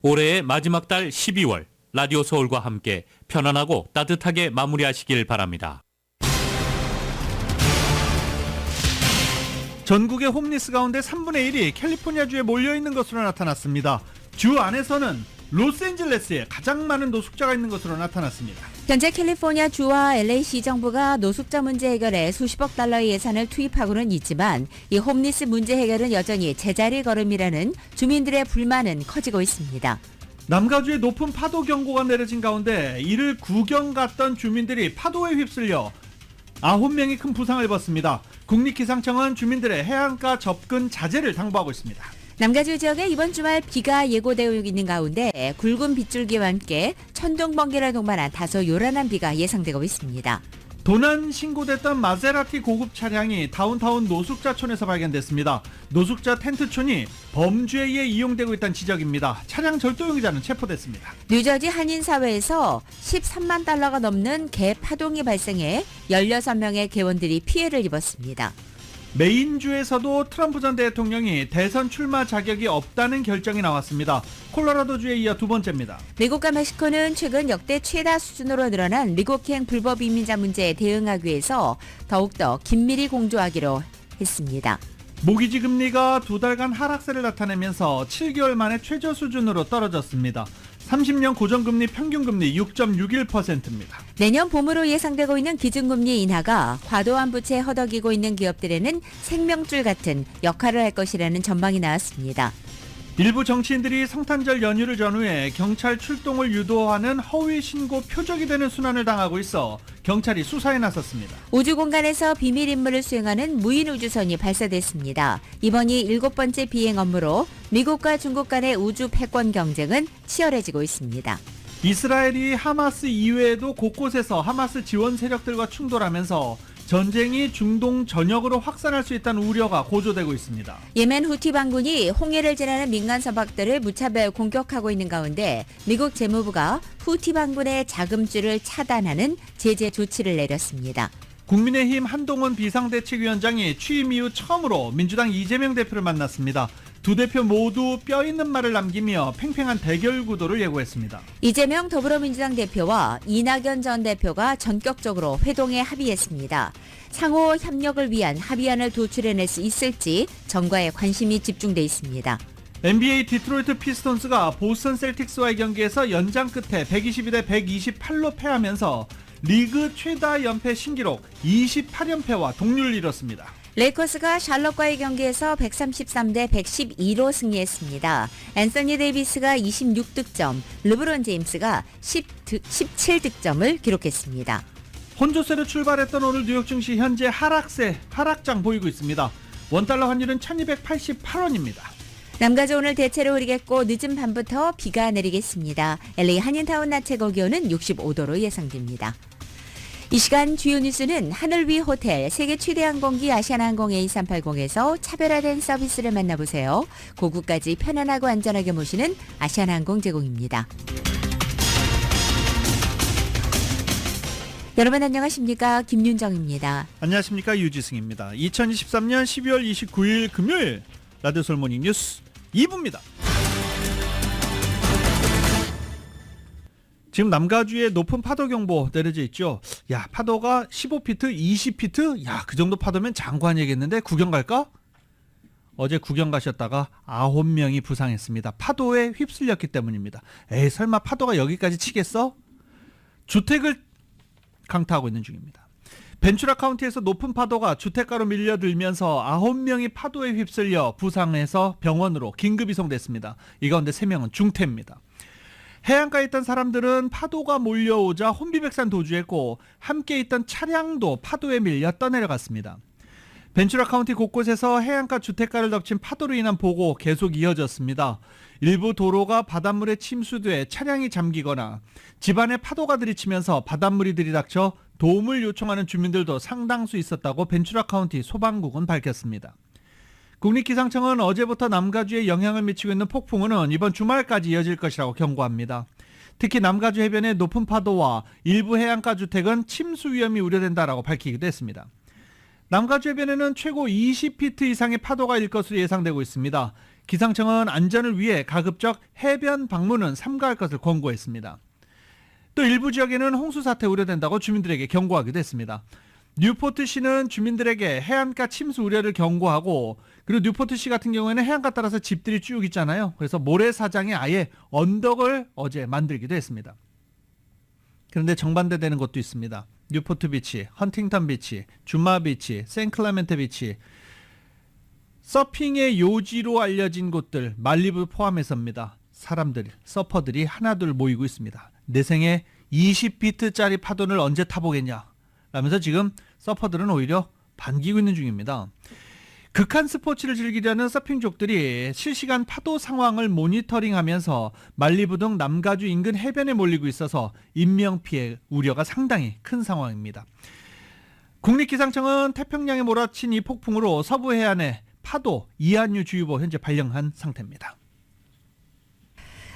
올해의 마지막 달 12월 라디오 서울과 함께 편안하고 따뜻하게 마무리하시길 바랍니다. 전국의 홈리스 가운데 3분의 1이 캘리포니아주에 몰려있는 것으로 나타났습니다. 주 안에서는 로스앤젤레스에 가장 많은 노숙자가 있는 것으로 나타났습니다. 현재 캘리포니아 주와 LA시 정부가 노숙자 문제 해결에 수십억 달러의 예산을 투입하고는 있지만 이 홈리스 문제 해결은 여전히 제자리 걸음이라는 주민들의 불만은 커지고 있습니다. 남가주에 높은 파도 경고가 내려진 가운데 이를 구경 갔던 주민들이 파도에 휩쓸려 9명이 큰 부상을 입었습니다. 국립기상청은 주민들의 해안가 접근 자제를 당부하고 있습니다. 남가주 지역에 이번 주말 비가 예고되어 있는 가운데 굵은 빗줄기와 함께 천둥 번개를 동반한 다소 요란한 비가 예상되고 있습니다. 도난 신고됐던 마세라티 고급 차량이 다운타운 노숙자촌에서 발견됐습니다. 노숙자 텐트촌이 범죄에 의해 이용되고 있다는 지적입니다. 차량 절도 용의자는 체포됐습니다. 뉴저지 한인사회에서 13만 달러가 넘는 개 파동이 발생해 16명의 개원들이 피해를 입었습니다. 메인주에서도 트럼프 전 대통령이 대선 출마 자격이 없다는 결정이 나왔습니다. 콜로라도주에 이어 두 번째입니다. 미국과 멕시코는 최근 역대 최다 수준으로 늘어난 미국행 불법 이민자 문제에 대응하기 위해서 더욱더 긴밀히 공조하기로 했습니다. 모기지 금리가 두 달간 하락세를 나타내면서 7개월 만에 최저 수준으로 떨어졌습니다. 30년 고정금리 평균금리 6.61%입니다. 내년 봄으로 예상되고 있는 기준금리 인하가 과도한 부채에 허덕이고 있는 기업들에는 생명줄 같은 역할을 할 것이라는 전망이 나왔습니다. 일부 정치인들이 성탄절 연휴를 전후해 경찰 출동을 유도하는 허위 신고 표적이 되는 순환을 당하고 있어 경찰이 수사에 나섰습니다. 우주 공간에서 비밀 임무를 수행하는 무인 우주선이 발사됐습니다. 이번이 7번째 비행 업무로 미국과 중국 간의 우주 패권 경쟁은 치열해지고 있습니다. 이스라엘이 하마스 이외에도 곳곳에서 하마스 지원 세력들과 충돌하면서 전쟁이 중동 전역으로 확산할 수 있다는 우려가 고조되고 있습니다. 예멘 후티 반군이 홍해를 지나는 민간 선박들을 무차별 공격하고 있는 가운데 미국 재무부가 후티 반군의 자금줄을 차단하는 제재 조치를 내렸습니다. 국민의힘 한동훈 비상대책위원장이 취임 이후 처음으로 민주당 이재명 대표를 만났습니다. 두 대표 모두 뼈 있는 말을 남기며 팽팽한 대결 구도를 예고했습니다. 이재명 더불어민주당 대표와 이낙연 전 대표가 전격적으로 회동에 합의했습니다. 상호 협력을 위한 합의안을 도출해낼 수 있을지 정가에 관심이 집중돼 있습니다. NBA 디트로이트 피스톤스가 보스턴 셀틱스와의 경기에서 연장 끝에 122대 128로 패하면서 리그 최다 연패 신기록 28연패와 동률을 이뤘습니다. 레이커스가 샬럿과의 경기에서 133대 112로 승리했습니다. 앤서니 데이비스가 26득점, 르브론 제임스가 17득점을 기록했습니다. 혼조세로 출발했던 오늘 뉴욕 증시 현재 하락장 보이고 있습니다. 원달러 환율은 1288원입니다. 남가주 오늘 대체로 흐리겠고 늦은 밤부터 비가 내리겠습니다. LA 한인타운 낮 최고 기온은 65도로 예상됩니다. 이 시간 주요 뉴스는 하늘 위 호텔, 세계 최대 항공기 아시아나항공 A380에서 차별화된 서비스를 만나보세요. 고국까지 편안하고 안전하게 모시는 아시아나항공 제공입니다. 여러분 안녕하십니까? 김윤정입니다. 안녕하십니까? 유지승입니다. 2023년 12월 29일 금요일 라디오 서울 모닝 뉴스 2부입니다. 지금 남가주에 높은 파도 경보 내려져 있죠. 야, 파도가 15피트, 20피트? 야, 그 정도 파도면 장관이겠는데 구경 갈까? 어제 구경 가셨다가 9명이 부상했습니다. 파도에 휩쓸렸기 때문입니다. 에이, 설마 파도가 여기까지 치겠어? 주택을 강타하고 있는 중입니다. 벤츄라 카운티에서 높은 파도가 주택가로 밀려들면서 9명이 파도에 휩쓸려 부상해서 병원으로 긴급 이송됐습니다. 이 가운데 3명은 중태입니다. 해안가에 있던 사람들은 파도가 몰려오자 혼비백산 도주했고 함께 있던 차량도 파도에 밀려 떠내려갔습니다. 벤츄라 카운티 곳곳에서 해안가 주택가를 덮친 파도로 인한 보고 계속 이어졌습니다. 일부 도로가 바닷물에 침수돼 차량이 잠기거나 집안에 파도가 들이치면서 바닷물이 들이닥쳐 도움을 요청하는 주민들도 상당수 있었다고 벤츄라 카운티 소방국은 밝혔습니다. 국립기상청은 어제부터 남가주에 영향을 미치고 있는 폭풍우는 이번 주말까지 이어질 것이라고 경고합니다. 특히 남가주 해변의 높은 파도와 일부 해안가 주택은 침수 위험이 우려된다라고 밝히기도 했습니다. 남가주 해변에는 최고 20피트 이상의 파도가 일 것으로 예상되고 있습니다. 기상청은 안전을 위해 가급적 해변 방문은 삼가할 것을 권고했습니다. 또 일부 지역에는 홍수 사태 우려된다고 주민들에게 경고하기도 했습니다. 뉴포트시는 주민들에게 해안가 침수 우려를 경고하고, 그리고 뉴포트시 같은 경우에는 해안가 따라서 집들이 쭉 있잖아요. 그래서 모래사장에 아예 언덕을 어제 만들기도 했습니다. 그런데 정반대되는 곳도 있습니다. 뉴포트 비치, 헌팅턴 비치, 주마 비치, 샌클라멘테 비치, 서핑의 요지로 알려진 곳들 말리부 포함해서입니다. 사람들, 서퍼들이 하나둘 모이고 있습니다. 내 생에 20피트짜리 파도를 언제 타보겠냐 라면서 지금 서퍼들은 오히려 반기고 있는 중입니다. 극한 스포츠를 즐기려는 서핑족들이 실시간 파도 상황을 모니터링하면서 말리부 등 남가주 인근 해변에 몰리고 있어서 인명피해 우려가 상당히 큰 상황입니다. 국립기상청은 태평양에 몰아친 이 폭풍으로 서부 해안에 파도 이한류 주의보 현재 발령한 상태입니다.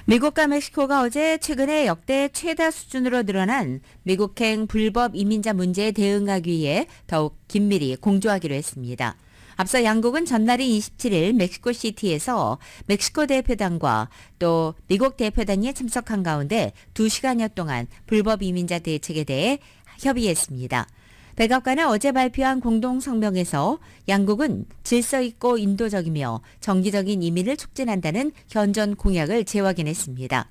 미국과 멕시코가 어제 최근에 역대 최다 수준으로 늘어난 미국행 불법 이민자 문제에 대응하기 위해 더욱 긴밀히 공조하기로 했습니다. 앞서 양국은 전날인 27일 멕시코시티에서 멕시코 대표단과 또 미국 대표단이 참석한 가운데 2시간여 동안 불법 이민자 대책에 대해 협의했습니다. 백악관은 어제 발표한 공동성명에서 양국은 질서 있고 인도적이며 정기적인 이민을 촉진한다는 현전 공약을 재확인했습니다.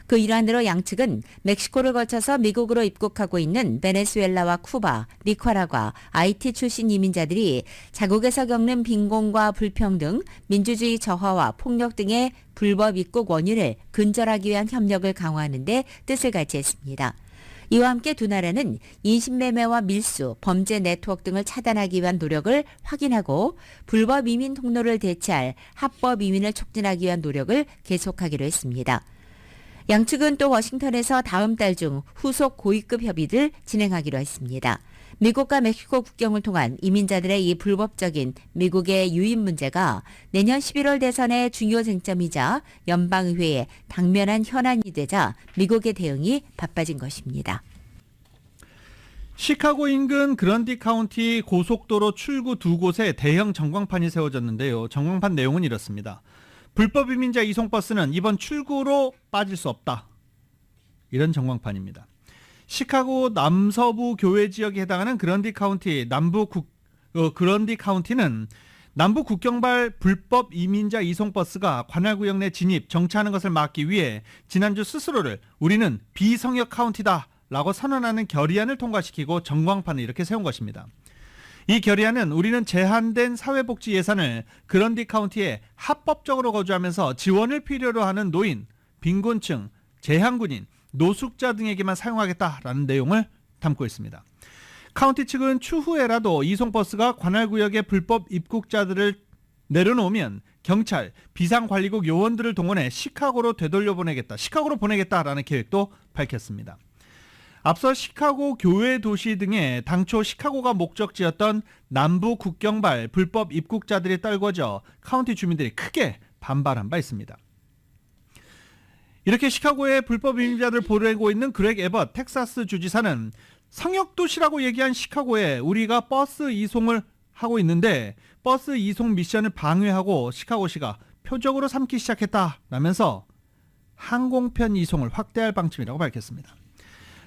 그 일환으로 양측은 멕시코를 거쳐서 미국으로 입국하고 있는 베네수엘라와 쿠바, 니카라과, IT 출신 이민자들이 자국에서 겪는 빈곤과 불평등, 민주주의 저하와 폭력 등의 불법 입국 원인을 근절하기 위한 협력을 강화하는 데 뜻을 같이 했습니다. 이와 함께 두 나라는 인신매매와 밀수, 범죄 네트워크 등을 차단하기 위한 노력을 확인하고 불법 이민 통로를 대체할 합법 이민을 촉진하기 위한 노력을 계속하기로 했습니다. 양측은 또 워싱턴에서 다음 달 중 후속 고위급 협의를 진행하기로 했습니다. 미국과 멕시코 국경을 통한 이민자들의 이 불법적인 미국의 유입 문제가 내년 11월 대선의 중요 쟁점이자 연방의회에 당면한 현안이 되자 미국의 대응이 바빠진 것입니다. 시카고 인근 그런디 카운티 고속도로 출구 두 곳에 대형 전광판이 세워졌는데요. 전광판 내용은 이렇습니다. 불법 이민자 이송버스는 이번 출구로 빠질 수 없다. 이런 전광판입니다. 시카고 남서부 교외 지역에 해당하는 그런디 카운티 그런디 카운티는 남부 국경발 불법 이민자 이송버스가 관할구역 내 진입, 정차하는 것을 막기 위해 지난주 스스로를 우리는 비성역 카운티다 라고 선언하는 결의안을 통과시키고 전광판을 이렇게 세운 것입니다. 이 결의안은 우리는 제한된 사회복지 예산을 그런디 카운티에 합법적으로 거주하면서 지원을 필요로 하는 노인, 빈곤층, 재향군인, 노숙자 등에게만 사용하겠다라는 내용을 담고 있습니다. 카운티 측은 추후에라도 이송버스가 관할구역의 불법 입국자들을 내려놓으면 경찰, 비상관리국 요원들을 동원해 시카고로 보내겠다라는 계획도 밝혔습니다. 앞서 시카고 교외 도시 등에 당초 시카고가 목적지였던 남부 국경발 불법 입국자들이 떨궈져 카운티 주민들이 크게 반발한 바 있습니다. 이렇게 시카고에 불법 이민자들 보내고 있는 그렉 에벗 텍사스 주지사는 성역도시라고 얘기한 시카고에 우리가 버스 이송을 하고 있는데 버스 이송 미션을 방해하고 시카고시가 표적으로 삼기 시작했다라면서 항공편 이송을 확대할 방침이라고 밝혔습니다.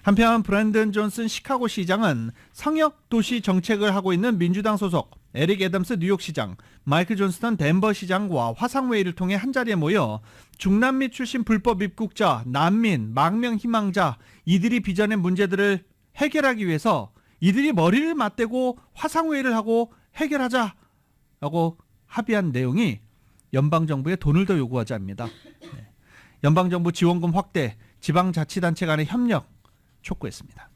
한편 브랜든 존슨 시카고 시장은 성역도시 정책을 하고 있는 민주당 소속 에릭 애덤스 뉴욕시장, 마이클 존스턴 덴버 시장과 화상회의를 통해 한자리에 모여 중남미 출신 불법 입국자, 난민, 망명 희망자 이들이 빚어낸 문제들을 해결하기 위해서 이들이 머리를 맞대고 화상회의를 하고 해결하자라고 합의한 내용이 연방정부에 돈을 더 요구하자입니다. 연방정부 지원금 확대, 지방자치단체 간의 협력 촉구했습니다.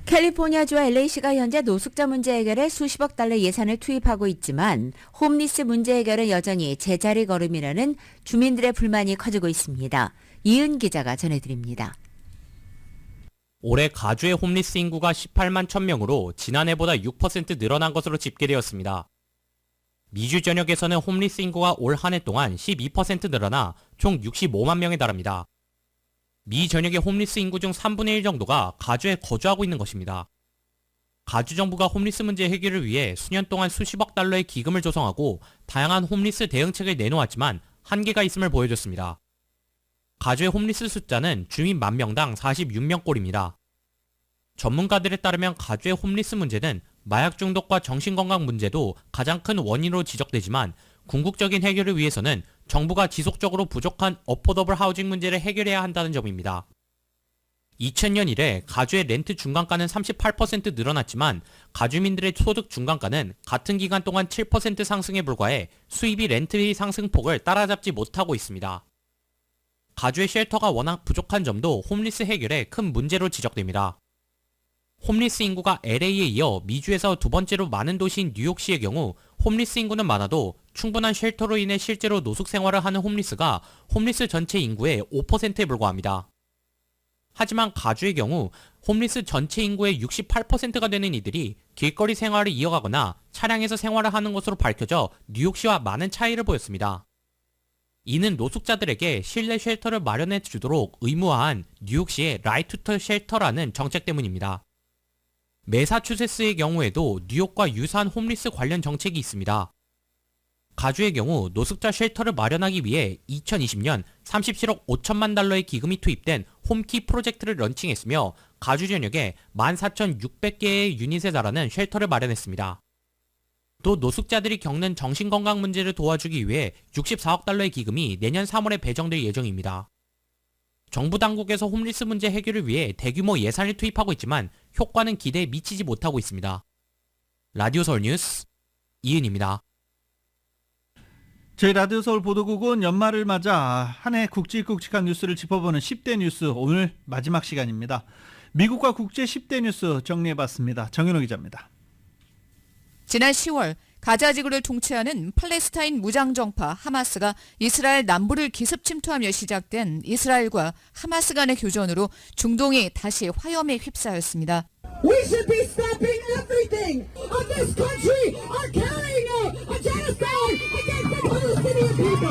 캘리포니아주와 LA시가 현재 노숙자 문제 해결에 수십억 달러 예산을 투입하고 있지만 홈리스 문제 해결은 여전히 제자리 걸음이라는 주민들의 불만이 커지고 있습니다. 이은 기자가 전해드립니다. 올해 가주의 홈리스 인구가 18만 1000명으로 지난해보다 6% 늘어난 것으로 집계되었습니다. 미주 전역에서는 홈리스 인구가 올 한 해 동안 12% 늘어나 총 65만 명에 달합니다. 미 전역의 홈리스 인구 중 3분의 1 정도가 가주에 거주하고 있는 것입니다. 가주 정부가 홈리스 문제 해결을 위해 수년 동안 수십억 달러의 기금을 조성하고 다양한 홈리스 대응책을 내놓았지만 한계가 있음을 보여줬습니다. 가주의 홈리스 숫자는 주민 10,000명당 46명꼴입니다. 전문가들에 따르면 가주의 홈리스 문제는 마약 중독과 정신건강 문제도 가장 큰 원인으로 지적되지만 궁극적인 해결을 위해서는 정부가 지속적으로 부족한 어포더블 하우징 문제를 해결해야 한다는 점입니다. 2000년 이래 가주의 렌트 중간가는 38% 늘어났지만 가주민들의 소득 중간가는 같은 기간 동안 7% 상승에 불과해 수입이 렌트비 상승폭을 따라잡지 못하고 있습니다. 가주의 쉘터가 워낙 부족한 점도 홈리스 해결에 큰 문제로 지적됩니다. 홈리스 인구가 LA에 이어 미주에서 두 번째로 많은 도시인 뉴욕시의 경우 홈리스 인구는 많아도 충분한 쉘터로 인해 실제로 노숙 생활을 하는 홈리스가 홈리스 전체 인구의 5%에 불과합니다. 하지만 가주의 경우 홈리스 전체 인구의 68%가 되는 이들이 길거리 생활을 이어가거나 차량에서 생활을 하는 것으로 밝혀져 뉴욕시와 많은 차이를 보였습니다. 이는 노숙자들에게 실내 쉘터를 마련해 주도록 의무화한 뉴욕시의 라이트 투 쉘터라는 정책 때문입니다. 매사추세츠의 경우에도 뉴욕과 유사한 홈리스 관련 정책이 있습니다. 가주의 경우 노숙자 쉘터를 마련하기 위해 2020년 37억 5천만 달러의 기금이 투입된 홈키 프로젝트를 런칭했으며 가주 전역에 14,600개의 유닛에 달하는 쉘터를 마련했습니다. 또 노숙자들이 겪는 정신건강 문제를 도와주기 위해 64억 달러의 기금이 내년 3월에 배정될 예정입니다. 정부 당국에서 홈리스 문제 해결을 위해 대규모 예산을 투입하고 있지만 효과는 기대에 미치지 못하고 있습니다. 라디오 서울 뉴스 이은입니다. 저희 라디오 서울 보도국은 연말을 맞아 한 해 굵직굵직한 뉴스를 짚어보는 10대 뉴스 오늘 마지막 시간입니다. 미국과 국제 10대 뉴스 정리해봤습니다. 정현호 기자입니다. 지난 10월 가자 지구를 통치하는 팔레스타인 무장정파 하마스가 이스라엘 남부를 기습 침투하며 시작된 이스라엘과 하마스 간의 교전으로 중동이 다시 화염에 휩싸였습니다. We should be stopping everything of this country are carrying out a genocide against the Palestinian people.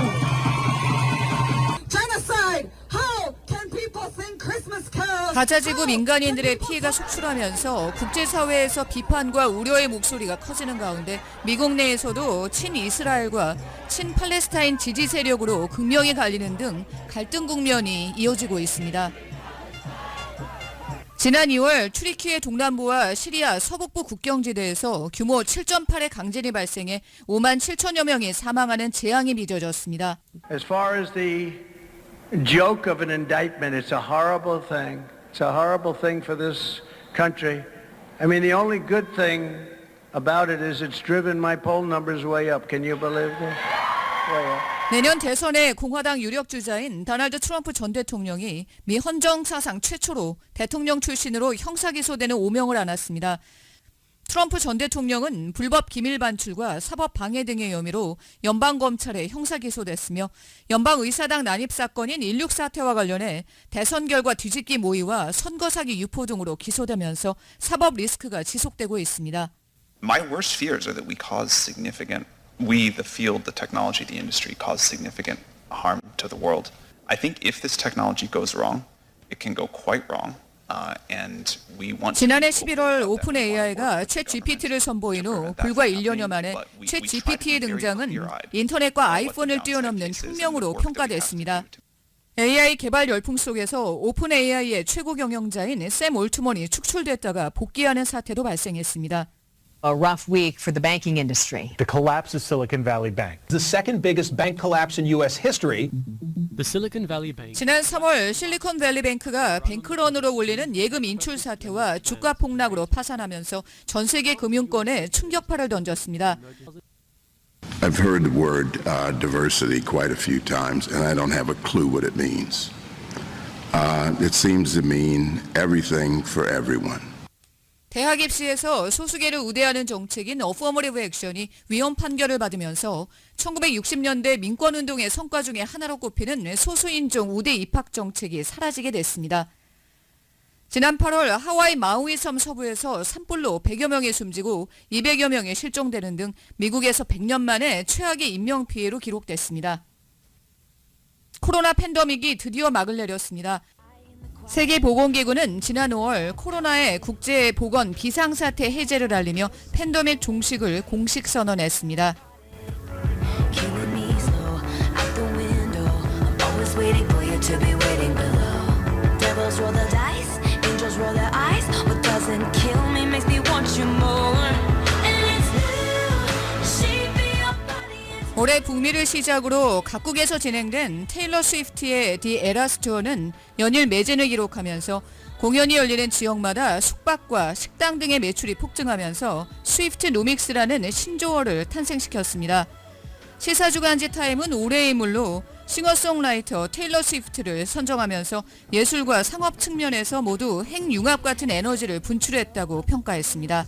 Genocide. How can people sing Christmas carols? 가자지구 민간인들의 피해가 속출하면서 국제사회에서 비판과 우려의 목소리가 커지는 가운데 미국 내에서도 친이스라엘과 친팔레스타인 지지 세력으로 극명히 갈리는 등 갈등 국면이 이어지고 있습니다. 지난 2월 튀르키예 동남부와 시리아 서북부 국경지대에서 규모 7.8의 강진이 발생해 5만 7천여 명이 사망하는 재앙이 빚어졌습니다. As far as the joke of an indictment, it's a horrible thing. It's a horrible thing for this country. I mean, the only good thing about it is it's driven my poll numbers way up. Can you believe that? Way up. 내년 대선의 공화당 유력 주자인 도널드 트럼프 전 대통령이 미 헌정 사상 최초로 대통령 출신으로 형사 기소되는 오명을 안았습니다. 트럼프 전 대통령은 불법 기밀 반출과 사법 방해 등의 혐의로 연방검찰에 형사 기소됐으며 연방의사당 난입 사건인 1.6 사태와 관련해 대선 결과 뒤집기 모의와 선거 사기 유포 등으로 기소되면서 사법 리스크가 지속되고 있습니다. My worst fears are that we, the field, the technology, the industry, cause significant harm to the world. I think if this technology goes wrong, it can go quite wrong. And we want 지난해 11월 오픈 AI가 챗 GPT를 선보인 후 불과 1년여 만에 챗 GPT의 등장은 인터넷과 아이폰을 뛰어넘는 혁명으로 평가됐습니다. AI 개발 열풍 속에서 오픈 AI의 최고 경영자인 샘 올트먼이 축출됐다가 복귀하는 사태도 발생했습니다. A rough week for the banking industry. The collapse of Silicon Valley Bank. The second biggest bank collapse in U.S. history. The Silicon Valley Bank. 지난 3월 실리콘밸리뱅크가 뱅크런으로 몰리는 예금 인출 사태와 주가 폭락으로 파산하면서 전 세계 금융권에 충격파를 던졌습니다. I've heard the word diversity quite a few times, and I don't have a clue what it means. It seems to mean everything for everyone. 대학 입시에서 소수계를 우대하는 정책인 어퍼머티브 액션이 위헌 판결을 받으면서 1960년대 민권운동의 성과 중에 하나로 꼽히는 소수인종 우대 입학 정책이 사라지게 됐습니다. 지난 8월 하와이 마우이 섬 서부에서 산불로 100여 명이 숨지고 200여 명이 실종되는 등 미국에서 100년 만에 최악의 인명피해로 기록됐습니다. 코로나 팬데믹이 드디어 막을 내렸습니다. 세계보건기구는 지난 5월 코로나의 국제보건 비상사태 해제를 알리며 팬데믹 종식을 공식 선언했습니다. 올해 북미를 시작으로 각국에서 진행된 테일러 스위프트의 디 에라스 투어는 연일 매진을 기록하면서 공연이 열리는 지역마다 숙박과 식당 등의 매출이 폭증하면서 스위프트 노믹스라는 신조어를 탄생시켰습니다. 시사주간지 타임은 올해의 인물로 싱어송라이터 테일러 스위프트를 선정하면서 예술과 상업 측면에서 모두 핵융합 같은 에너지를 분출했다고 평가했습니다.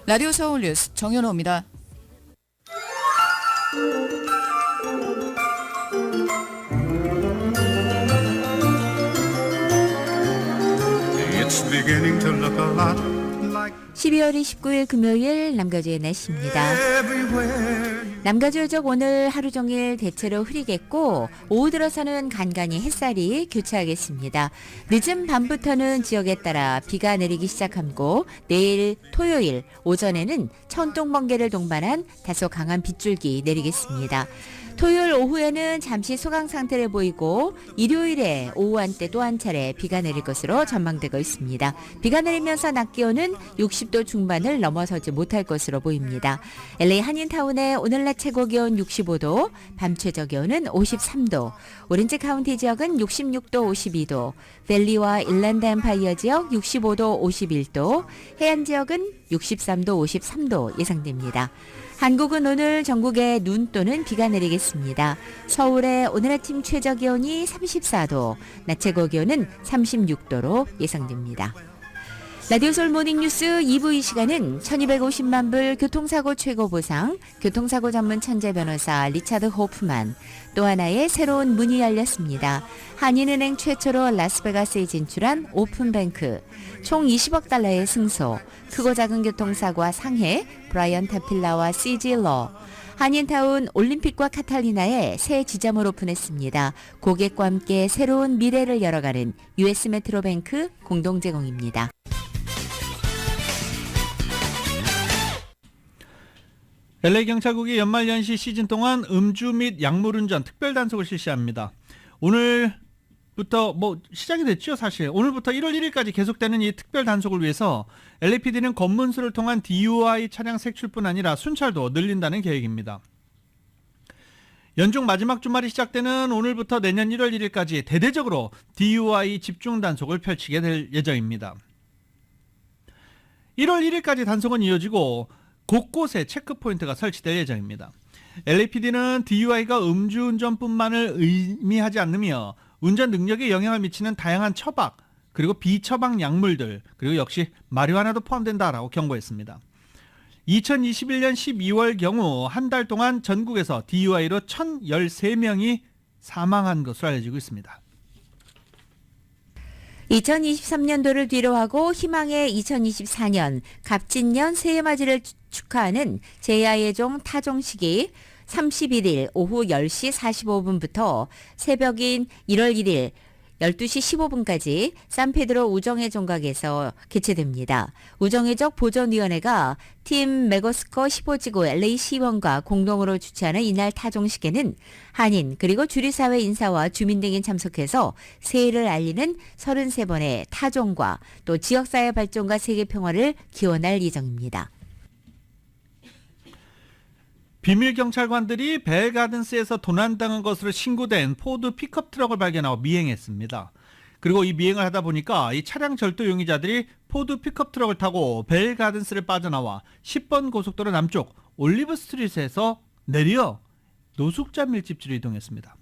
라디오 서울 뉴스 정현호입니다. It's beginning to look a lot like 12월 29일 금요일 남가주의 날씨입니다. 남가주족 오늘 하루 종일 대체로 흐리겠고 오후 들어서는 간간히 햇살이 교차하겠습니다. 늦은 밤부터는 지역에 따라 비가 내리기 시작하고 내일 토요일 오전에는 천둥번개를 동반한 다소 강한 빗줄기 내리겠습니다. 토요일 오후에는 잠시 소강 상태를 보이고 일요일에 오후 한때 또 한 차례 비가 내릴 것으로 전망되고 있습니다. 비가 내리면서 낮 기온은 60도 중반을 넘어서지 못할 것으로 보입니다. LA 한인타운의 오늘 낮 최고 기온 65도, 밤 최저 기온은 53도, 오렌지 카운티 지역은 66도, 52도, 밸리와 일랜드 엠파이어 지역 65도, 51도, 해안 지역은 63도, 53도 예상됩니다. 한국은 오늘 전국에 눈 또는 비가 내리겠습니다. 서울의 오늘 아침 최저 기온이 34도, 낮 최고 기온은 36도로 예상됩니다. 라디오 서울 모닝뉴스 2부 이 시간은 1250만 불 교통사고 최고 보상, 교통사고 전문 천재 변호사 리차드 호프만, 또 하나의 새로운 문이 열렸습니다. 한인은행 최초로 라스베가스에 진출한 오픈뱅크, 총 20억 달러의 승소, 크고 작은 교통사고와 상해, 브라이언 타필라와 CG러, 한인타운 올림픽과 카탈리나에 새 지점을 오픈했습니다. 고객과 함께 새로운 미래를 열어가는 US 메트로뱅크 공동 제공입니다. LA경찰국이 연말연시 시즌 동안 음주 및 약물운전 특별단속을 실시합니다. 오늘부터 시작이 됐죠, 사실. 오늘부터 1월 1일까지 계속되는 이 특별단속을 위해서 LAPD는 검문소를 통한 DUI 차량 색출뿐 아니라 순찰도 늘린다는 계획입니다. 연중 마지막 주말이 시작되는 오늘부터 내년 1월 1일까지 대대적으로 DUI 집중단속을 펼치게 될 예정입니다. 1월 1일까지 단속은 이어지고 곳곳에 체크포인트가 설치될 예정입니다. LAPD는 DUI가 음주운전뿐만을 의미하지 않으며 운전 능력에 영향을 미치는 다양한 처방, 그리고 비처방 약물들, 그리고 역시 마리화나도 포함된다라고 경고했습니다. 2021년 12월 경우 한 달 동안 전국에서 DUI로 1,013명이 사망한 것으로 알려지고 있습니다. 2023년도를 뒤로하고 희망의 2024년 갑진년 새해맞이를 축하하는 제2의 종 타종식이 31일 오후 10시 45분부터 새벽인 1월 1일 12시 15분까지 산페드로 우정회 종각에서 개최됩니다. 우정회적 보존위원회가 팀 메거스커 15지구 LA 시의원과 공동으로 주최하는 이날 타종식에는 한인 그리고 주류사회 인사와 주민 등이 참석해서 새해를 알리는 33번의 타종과 또 지역사회 발전과 세계평화를 기원할 예정입니다. 비밀경찰관들이 벨가든스에서 도난당한 것으로 신고된 포드 픽업 트럭을 발견하고 미행했습니다. 그리고 이 미행을 하다 보니까 이 차량 절도 용의자들이 포드 픽업 트럭을 타고 벨가든스를 빠져나와 10번 고속도로 남쪽 올리브 스트리트에서 내려 노숙자 밀집지로 이동했습니다.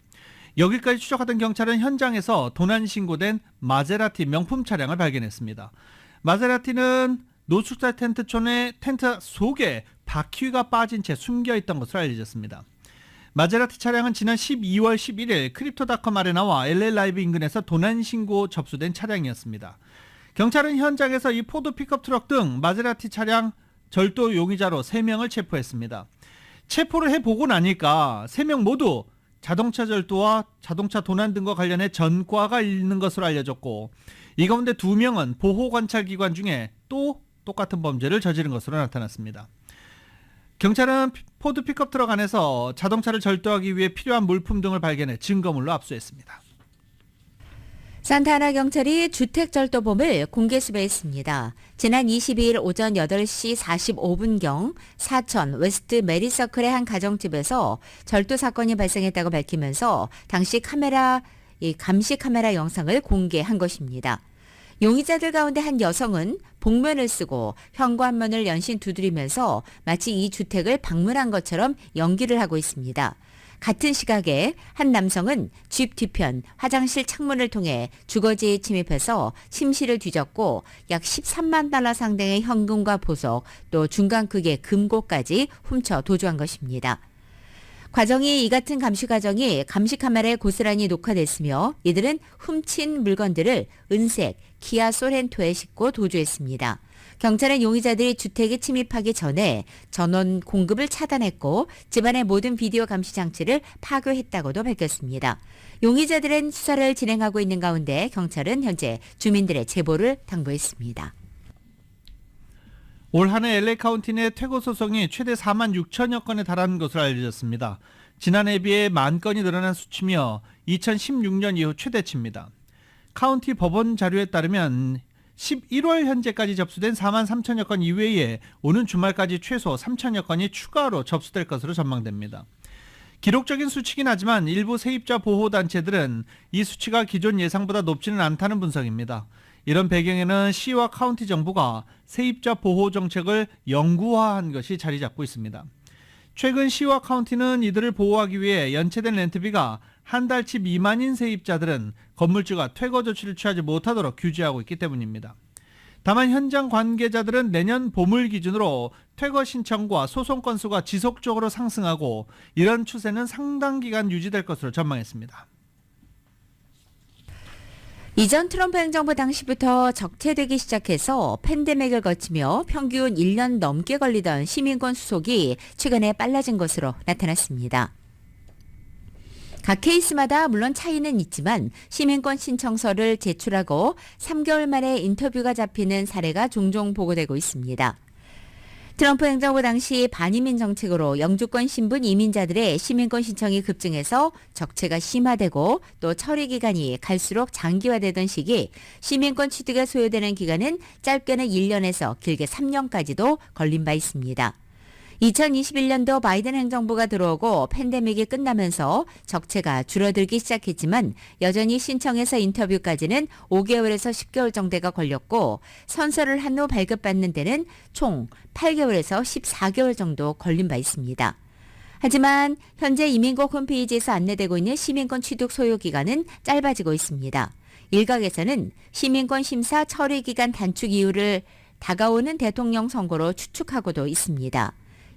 여기까지 추적하던 경찰은 현장에서 도난 신고된 마세라티 명품 차량을 발견했습니다. 마세라티는 노숙자 텐트촌의 텐트 속에 바퀴가 빠진 채 숨겨있던 것으로 알려졌습니다. 마세라티 차량은 지난 12월 11일 크립토닷컴 아레나와 LA 라이브 인근에서 도난 신고 접수된 차량이었습니다. 경찰은 현장에서 이 포드 픽업 트럭 등 마세라티 차량 절도 용의자로 3명을 체포했습니다. 체포를 해보고 나니까 3명 모두 자동차 절도와 자동차 도난 등과 관련해 전과가 있는 것으로 알려졌고 이 가운데 2명은 보호관찰기관 중에 또 똑같은 범죄를 저지른 것으로 나타났습니다. 경찰은 포드 픽업 트럭 안에서 자동차를 절도하기 위해 필요한 물품 등을 발견해 증거물로 압수했습니다. 산타하나 경찰이 주택절도범을 공개 수배했습니다. 지난 22일 오전 8시 45분경 사천 웨스트 메리서클의 한 가정집에서 절도 사건이 발생했다고 밝히면서 당시 감시 카메라 영상을 공개한 것입니다. 용의자들 가운데 한 여성은 복면을 쓰고 현관문을 연신 두드리면서 마치 이 주택을 방문한 것처럼 연기를 하고 있습니다. 같은 시각에 한 남성은 집 뒤편 화장실 창문을 통해 주거지에 침입해서 침실을 뒤졌고 약 13만 달러 상당의 현금과 보석 또 중간 크기의 금고까지 훔쳐 도주한 것입니다. 이 같은 감시 과정이 감시 카메라에 고스란히 녹화됐으며 이들은 훔친 물건들을 은색 기아 소렌토에 싣고 도주했습니다. 경찰은 용의자들이 주택에 침입하기 전에 전원 공급을 차단했고 집안의 모든 비디오 감시 장치를 파괴했다고도 밝혔습니다. 용의자들은 수사를 진행하고 있는 가운데 경찰은 현재 주민들의 제보를 당부했습니다. 올 한 해 LA 카운티 내 퇴거 소송이 최대 4만 6천여 건에 달하는 것으로 알려졌습니다. 지난해에 비해 1만 건이 늘어난 수치며 2016년 이후 최대치입니다. 카운티 법원 자료에 따르면 11월 현재까지 접수된 4만 3천여 건 이외에 오는 주말까지 최소 3천여 건이 추가로 접수될 것으로 전망됩니다. 기록적인 수치긴 하지만 일부 세입자 보호단체들은 이 수치가 기존 예상보다 높지는 않다는 분석입니다. 이런 배경에는 시와 카운티 정부가 세입자 보호 정책을 영구화한 것이 자리 잡고 있습니다. 최근 시와 카운티는 이들을 보호하기 위해 연체된 렌트비가 한 달치 미만인 세입자들은 건물주가 퇴거 조치를 취하지 못하도록 규제하고 있기 때문입니다. 다만 현장 관계자들은 내년 봄을 기준으로 퇴거 신청과 소송 건수가 지속적으로 상승하고 이런 추세는 상당 기간 유지될 것으로 전망했습니다. 이전 트럼프 행정부 당시부터 적체되기 시작해서 팬데믹을 거치며 평균 1년 넘게 걸리던 시민권 수속이 최근에 빨라진 것으로 나타났습니다. 각 케이스마다 물론 차이는 있지만 시민권 신청서를 제출하고 3개월 만에 인터뷰가 잡히는 사례가 종종 보고되고 있습니다. 트럼프 행정부 당시 반이민 정책으로 영주권 신분 이민자들의 시민권 신청이 급증해서 적체가 심화되고 또 처리 기간이 갈수록 장기화되던 시기 시민권 취득에 소요되는 기간은 짧게는 1년에서 길게 3년까지도 걸린 바 있습니다. 2021년도 바이든 행정부가 들어오고 팬데믹이 끝나면서 적체가 줄어들기 시작했지만 여전히 신청에서 인터뷰까지는 5개월에서 10개월 정도가 걸렸고 선서를 한 후 발급받는 데는 총 8개월에서 14개월 정도 걸린 바 있습니다. 하지만 현재 이민국 홈페이지에서 안내되고 있는 시민권 취득 소요 기간은 짧아지고 있습니다. 일각에서는 시민권 심사 처리 기간 단축 이유를 다가오는 대통령 선거로 추측하고도 있습니다.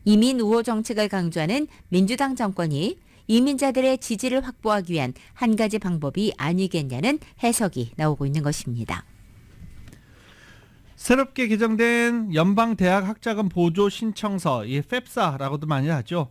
이민 우호 정책을 강조하는 민주당 정권이 이민자들의 지지를 확보하기 위한 한 가지 방법이 아니겠냐는 해석이 나오고 있는 것입니다. 새롭게 개정된 연방대학 학자금 보조 신청서, 이 FEPSA라고도 많이 하죠.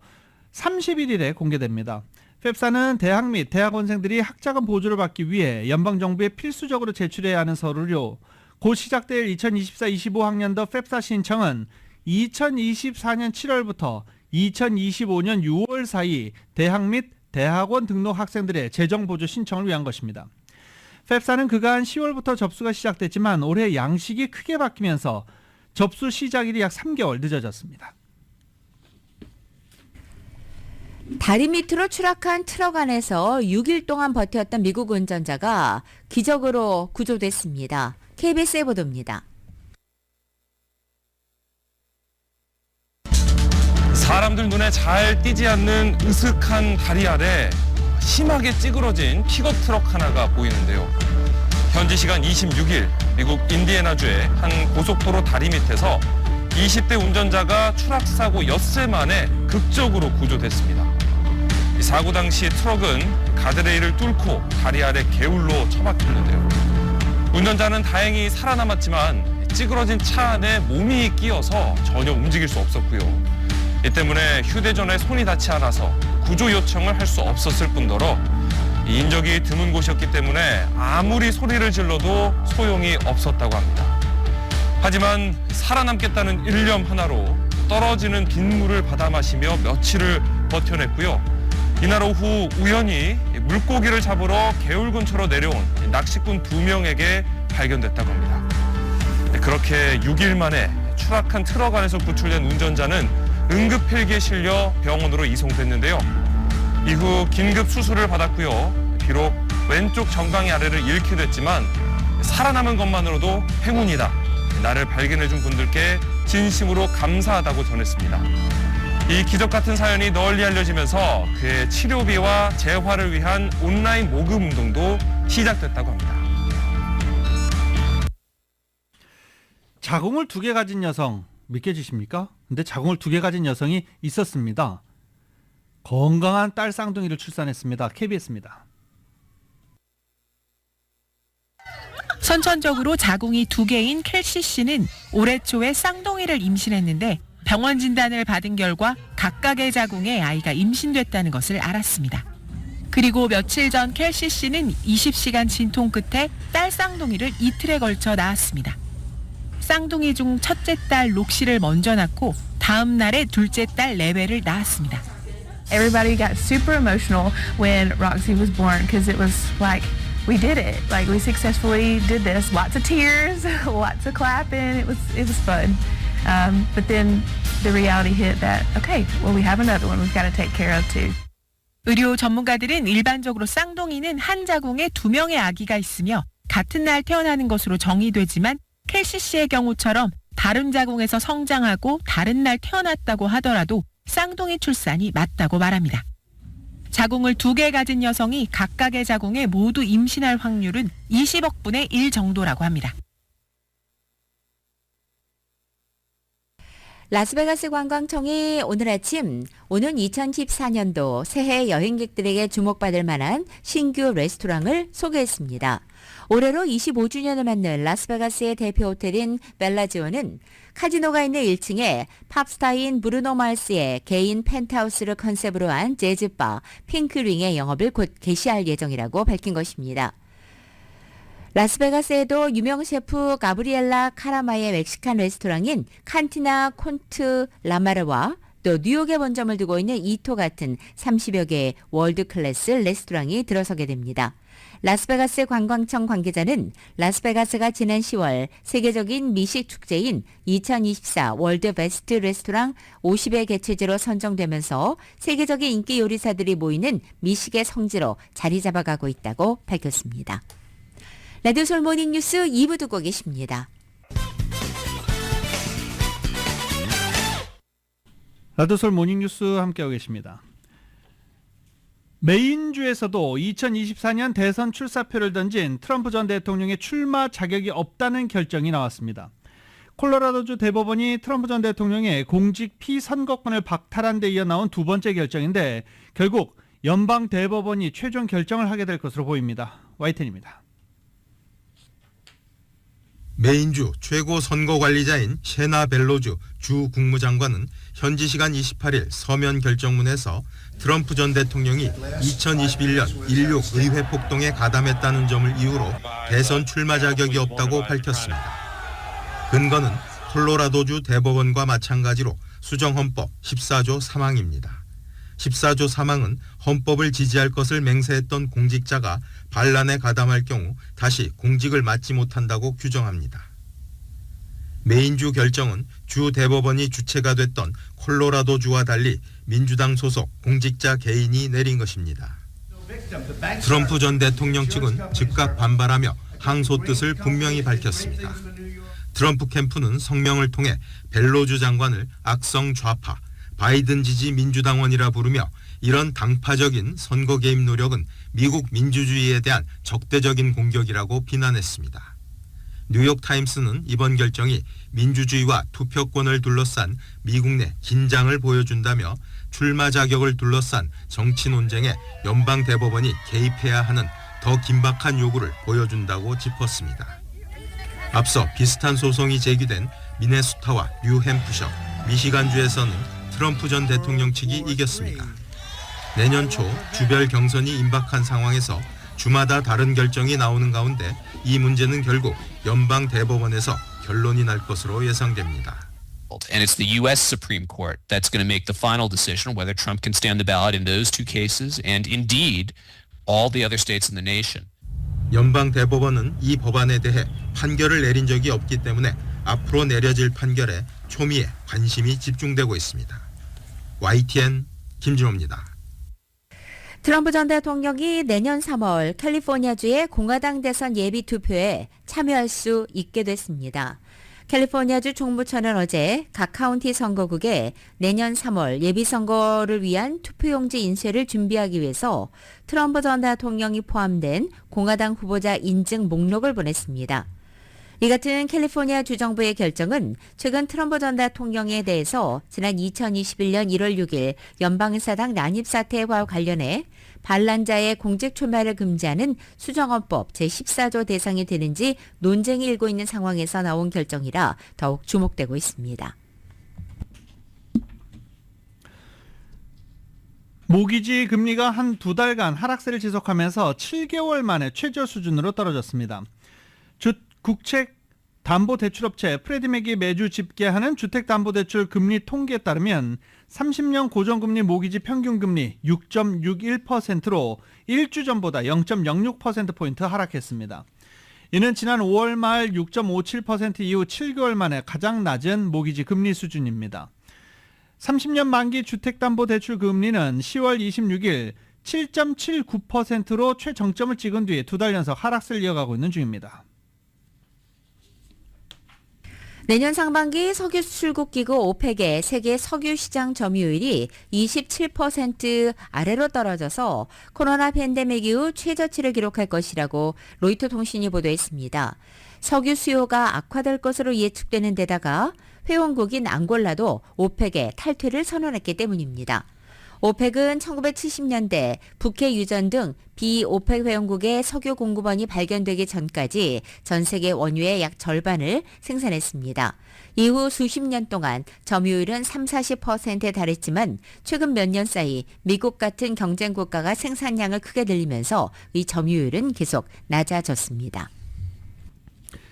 31일에 공개됩니다. FEPSA는 대학 및 대학원생들이 학자금 보조를 받기 위해 연방정부에 필수적으로 제출해야 하는 서류로 곧 시작될 2024-25학년도 FEPSA 신청은 2024년 7월부터 2025년 6월 사이 대학 및 대학원 등록 학생들의 재정보조 신청을 위한 것입니다. FEPSA는 그간 10월부터 접수가 시작됐지만 올해 양식이 크게 바뀌면서 접수 시작일이 약 3개월 늦어졌습니다. 다리 밑으로 추락한 트럭 안에서 6일 동안 버텼던 미국 운전자가 기적으로 구조됐습니다. KBS의 보도입니다. 사람들 눈에 잘 띄지 않는 으슥한 다리 아래 심하게 찌그러진 픽업 트럭 하나가 보이는데요. 현지 시간 26일 미국 인디애나주의 한 고속도로 다리 밑에서 20대 운전자가 추락사고 엿새 만에 극적으로 구조됐습니다. 이 사고 당시 트럭은 가드레일을 뚫고 다리 아래 개울로 처박혔는데요. 운전자는 다행히 살아남았지만 찌그러진 차 안에 몸이 끼어서 전혀 움직일 수 없었고요. 이 때문에 휴대전화에 손이 닿지 않아서 구조 요청을 할 수 없었을 뿐더러 인적이 드문 곳이었기 때문에 아무리 소리를 질러도 소용이 없었다고 합니다. 하지만 살아남겠다는 일념 하나로 떨어지는 빗물을 받아 마시며 며칠을 버텨냈고요. 이날 오후 우연히 물고기를 잡으러 개울 근처로 내려온 낚시꾼 2명에게 발견됐다고 합니다. 그렇게 6일 만에 추락한 트럭 안에서 구출된 운전자는 응급 헬기에 실려 병원으로 이송됐는데요. 이후 긴급 수술을 받았고요. 비록 왼쪽 정강이 아래를 잃게 됐지만 살아남은 것만으로도 행운이다. 나를 발견해준 분들께 진심으로 감사하다고 전했습니다. 이 기적 같은 사연이 널리 알려지면서 그의 치료비와 재활을 위한 온라인 모금 운동도 시작됐다고 합니다. 자궁을 2개 가진 여성 믿겨지십니까? 근데 자궁을 2개 가진 여성이 있었습니다. 건강한 딸 쌍둥이를 출산했습니다. KBS입니다. 선천적으로 자궁이 2개인 켈시 씨는 올해 초에 쌍둥이를 임신했는데 병원 진단을 받은 결과 각각의 자궁에 아이가 임신됐다는 것을 알았습니다. 그리고 며칠 전 켈시 씨는 20시간 진통 끝에 딸 쌍둥이를 이틀에 걸쳐 낳았습니다. 쌍둥이 중 첫째 딸 록시를 먼저 낳고 다음 날에 둘째 딸 레벨을 낳았습니다. Everybody got super emotional when Roxy was born because it was like we did it. Like we successfully did this. Lots of tears, lots of clapping. It was fun. But then the reality hit that okay, well we have another one we've got to take care of too. 의료 전문가들은 일반적으로 쌍둥이는 한 자궁에 2명의 아기가 있으며 같은 날 태어나는 것으로 정의되지만 켈시 씨의 경우처럼 다른 자궁에서 성장하고 다른 날 태어났다고 하더라도 쌍둥이 출산이 맞다고 말합니다. 자궁을 2개 가진 여성이 각각의 자궁에 모두 임신할 확률은 20억 분의 1 정도라고 합니다. 라스베가스 관광청이 오늘 아침 오는 2014년도 새해 여행객들에게 주목받을 만한 신규 레스토랑을 소개했습니다. 올해로 25주년을 맞는 라스베가스의 대표 호텔인 벨라지오는 카지노가 있는 1층에 팝스타인 브루노 마스의 개인 펜트하우스를 컨셉으로 한 재즈바 핑크링의 영업을 곧 개시할 예정이라고 밝힌 것입니다. 라스베가스에도 유명 셰프 가브리엘라 카라마의 멕시칸 레스토랑인 칸티나 콘트 라마르와 또 뉴욕에 본점을 두고 있는 이토 같은 30여 개의 월드 클래스 레스토랑이 들어서게 됩니다. 라스베가스 관광청 관계자는 라스베가스가 지난 10월 세계적인 미식 축제인 2024 월드 베스트 레스토랑 50의 개최지로 선정되면서 세계적인 인기 요리사들이 모이는 미식의 성지로 자리 잡아가고 있다고 밝혔습니다. 라디오 솔 모닝 뉴스 2부 듣고 계십니다. 라디오 솔 모닝 뉴스 함께하고 계십니다. 메인주에서도 2024년 대선 출사표를 던진 트럼프 전 대통령의 출마 자격이 없다는 결정이 나왔습니다. 콜로라도주 대법원이 트럼프 전 대통령의 공직 피선거권을 박탈한 데 이어 나온 두 번째 결정인데 결국 연방 대법원이 최종 결정을 하게 될 것으로 보입니다. YTN입니다. 메인주 최고 선거관리자인 셰나 벨로주 주 국무장관은 현지 시간 28일 서면 결정문에서 트럼프 전 대통령이 2021년 16 의회 폭동에 가담했다는 점을 이유로 대선 출마 자격이 없다고 밝혔습니다. 근거는 콜로라도주 대법원과 마찬가지로 수정헌법 14조 3항입니다. 14조 3항은 헌법을 지지할 것을 맹세했던 공직자가 반란에 가담할 경우 다시 공직을 맡지 못한다고 규정합니다. 메인주 결정은 주 대법원이 주체가 됐던 콜로라도주와 달리 민주당 소속 공직자 개인이 내린 것입니다. 트럼프 전 대통령 측은 즉각 반발하며 항소 뜻을 분명히 밝혔습니다. 트럼프 캠프는 성명을 통해 벨로주 장관을 악성 좌파, 바이든 지지 민주당원이라 부르며 이런 당파적인 선거 개입 노력은 미국 민주주의에 대한 적대적인 공격이라고 비난했습니다. 뉴욕타임스는 이번 결정이 민주주의와 투표권을 둘러싼 미국 내 긴장을 보여준다며 출마 자격을 둘러싼 정치 논쟁에 연방 대법원이 개입해야 하는 더 긴박한 요구를 보여준다고 짚었습니다. 앞서 비슷한 소송이 제기된 미네소타와 뉴햄프셔, 미시간주에서는 트럼프 전 대통령 측이 이겼습니다. 내년 초 주별 경선이 임박한 상황에서 주마다 다른 결정이 나오는 가운데 이 문제는 결국 연방 대법원에서 결론이 날 것으로 예상됩니다. And it's the U.S. Supreme Court that's going to make the final decision whether Trump can stand the ballot in those two cases and indeed all the other states in the nation. 연방 대법원은 이 법안에 대해 판결을 내린 적이 없기 때문에 앞으로 내려질 판결에 초미의 관심이 집중되고 있습니다. YTN 김진호입니다. 트럼프 전 대통령이 내년 3월 캘리포니아주의 공화당 대선 예비 투표에 참여할 수 있게 됐습니다. 캘리포니아주 총무처는 어제 각 카운티 선거국에 내년 3월 예비선거를 위한 투표용지 인쇄를 준비하기 위해서 트럼프 전 대통령이 포함된 공화당 후보자 인증 목록을 보냈습니다. 이 같은 캘리포니아 주정부의 결정은 최근 트럼프 전 대통령에 대해서 지난 2021년 1월 6일 연방의사당 난입 사태와 관련해 반란자의 공직 출마를 금지하는 수정헌법 제14조 대상이 되는지 논쟁이 일고 있는 상황에서 나온 결정이라 더욱 주목되고 있습니다. 모기지 금리가 한 두 달간 하락세를 지속하면서 7개월 만에 최저 수준으로 떨어졌습니다. 국책담보대출업체 프레디맥이 매주 집계하는 주택담보대출 금리 통계에 따르면 30년 고정금리 모기지 평균금리 6.61%로 1주 전보다 0.06%포인트 하락했습니다. 이는 지난 5월 말 6.57% 이후 7개월 만에 가장 낮은 모기지 금리 수준입니다. 30년 만기 주택담보대출 금리는 10월 26일 7.79%로 최정점을 찍은 뒤에 두 달 연속 하락세를 이어가고 있는 중입니다. 내년 상반기 석유 수출국기구 오펙의 세계 석유 시장 점유율이 27% 아래로 떨어져서 코로나 팬데믹 이후 최저치를 기록할 것이라고 로이터 통신이 보도했습니다. 석유 수요가 악화될 것으로 예측되는 데다가 회원국인 앙골라도 오펙의 탈퇴를 선언했기 때문입니다. 오펙은 1970년대 북해 유전 등 비오펙 회원국의 석유 공급원이 발견되기 전까지 전 세계 원유의 약 절반을 생산했습니다. 이후 수십 년 동안 점유율은 30-40%에 달했지만 최근 몇 년 사이 미국 같은 경쟁 국가가 생산량을 크게 늘리면서 이 점유율은 계속 낮아졌습니다.